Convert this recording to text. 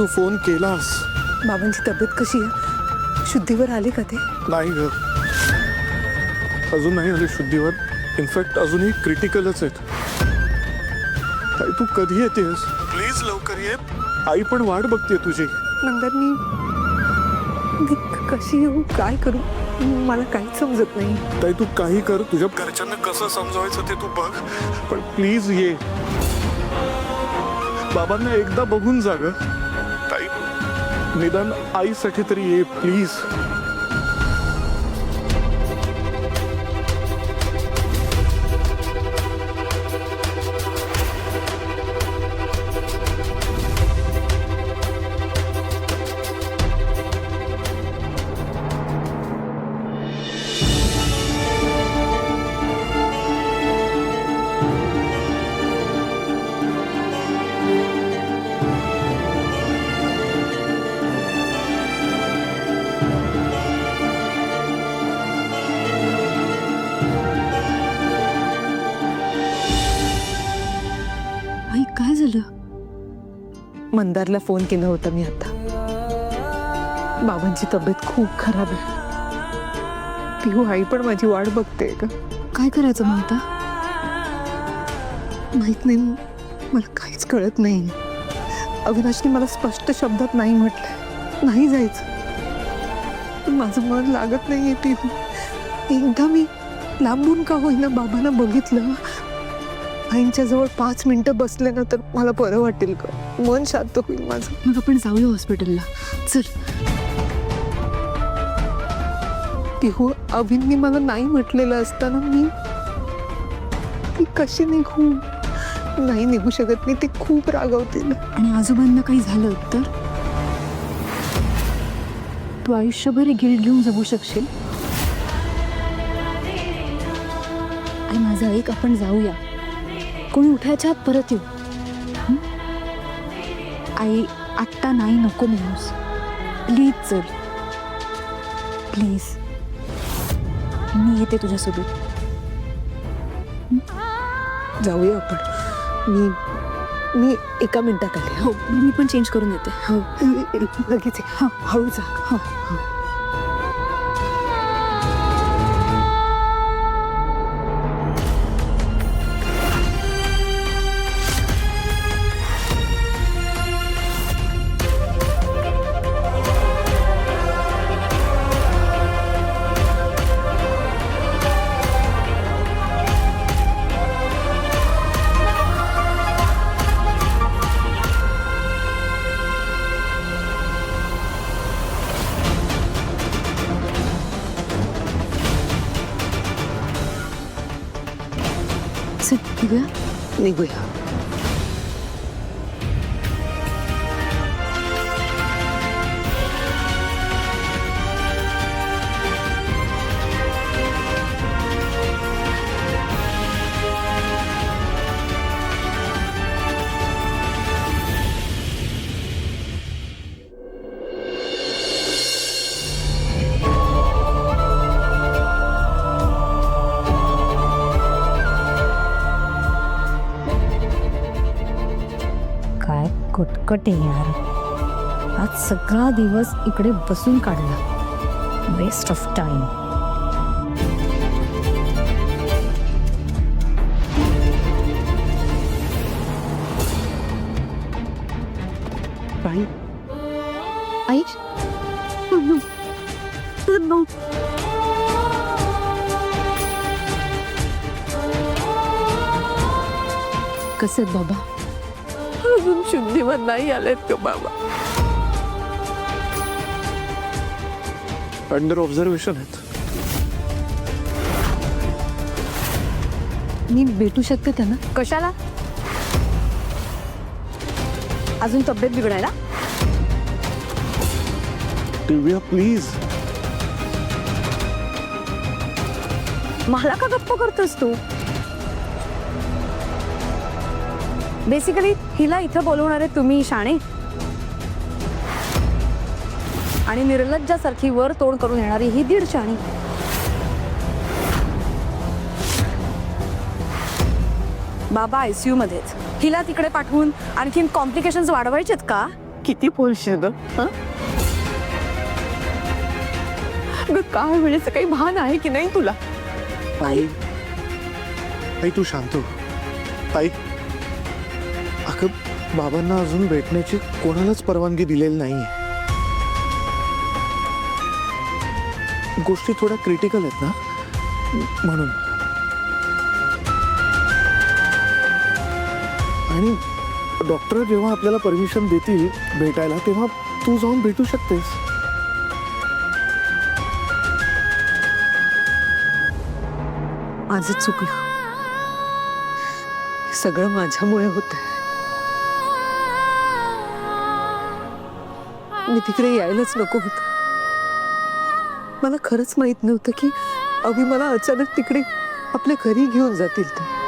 तू phone केलास? बाबांची तब्येत कशी आहे? शुद्धीवर आले का ते? नाही ग, अजून नाही आले शुद्धीवर. इनफॅक्ट अजूनही क्रिटिकलच आहेत. ताई तू कधी येतेस? प्लीज लवकर ये. आई पण वाट बघते तुझी. नंतर मी कशी येऊ, काय करू, मला काहीच समजत नाही. ताई तू काही कर, तुझ्या घरच्यांना कसं समजवायचं ते तू बघ, पण प्लीज ये. बाबांना एकदा बघून जा ग. ताई निदान आईसाठी तरी ये प्लीज. आई काय झालं? मंदारला फोन केला होता मी आता. बाबांची तब्येत खूप खराब आहे. पिहू आई पण माझी वाट बघते का? काय करायचं मग आता? माहित नाही, मला काहीच कळत नाही. अविनाशने मला स्पष्ट शब्दात नाही म्हटलंय, नाही जायचं. माझं मन लागत नाहीये पिहू. एकदा मी लांबून का होईना बाबांना बघितलं, आईंच्या जवळ 5 मिनिटं बसले ना, तर मला बरं वाटेल का, मन शांत होईल माझं. मग आपण जाऊया हॉस्पिटलला. चल. पिहू, अभिननी मला नाही म्हटलेलं असताना मी कशी निघू? नाही निघू शकत मी, ते खूप रागवतील. आणि आजोबांना काही झालं तर तू आयुष्यभर गिल्ट घेऊन जगू शकशील. आणि माझं ऐक, आपण जाऊया. कोणी उठायच्या आत परत येऊ. आई आत्ता नाही, नको म्हणूस. प्लीज चल, प्लीज. मी येते तुझ्यासोबत. जाऊया आपण. मी एका मिनिटात आले. हो, मी पण चेंज करून येते. हो, लगेच ये. हो. हळू जा. हो. चल, निघूया. निघूया. कटकट आहे यार. आज सगळा दिवस इकडे बसून काढला. Waste of time. बाई, आई. कसे आहेत बाबा? अजून शुद्धीवर नाही आलेत का बाबा? अंडर ऑब्झर्वेशन आहेत. मी भेटू शकते त्यांना? कशाला? अजून तब्येत बिघडायला? दिव्या प्लीज. मला का गप्प करतोस तू? बेसिकली हिला इथं बोलवणारे तुम्ही शाणे, आणि निर्लज्जासारखी वर तोड करून येणारी ही 1.5 शाणी. बाबा ICU मध्येच. हिला तिकडे पाठवून आणखीन कॉम्प्लिकेशन्स वाढवायचेत का? किती बोलशील ग हं? अगं काय वेळेचं काही भान आहे की नाही तुला? आई आई तू शांत हो. आई अगं बाबांना अजून भेटण्याची कोणालाच परवानगी दिलेली नाहीये. गोष्टी थोड्या क्रिटिकल आहेत ना म्हणून. आणि डॉक्टर जेव्हा आपल्याला परमिशन देतील भेटायला तेव्हा तू जाऊन भेटू शकतेस. माझं चुकलं. हे सगळं माझ्यामुळे होतंय. मी तिकडे यायलाच नको होतं. मला खरंच माहित नव्हतं की अभि मला अचानक तिकडे आपल्या घरी घेऊन जातील ते.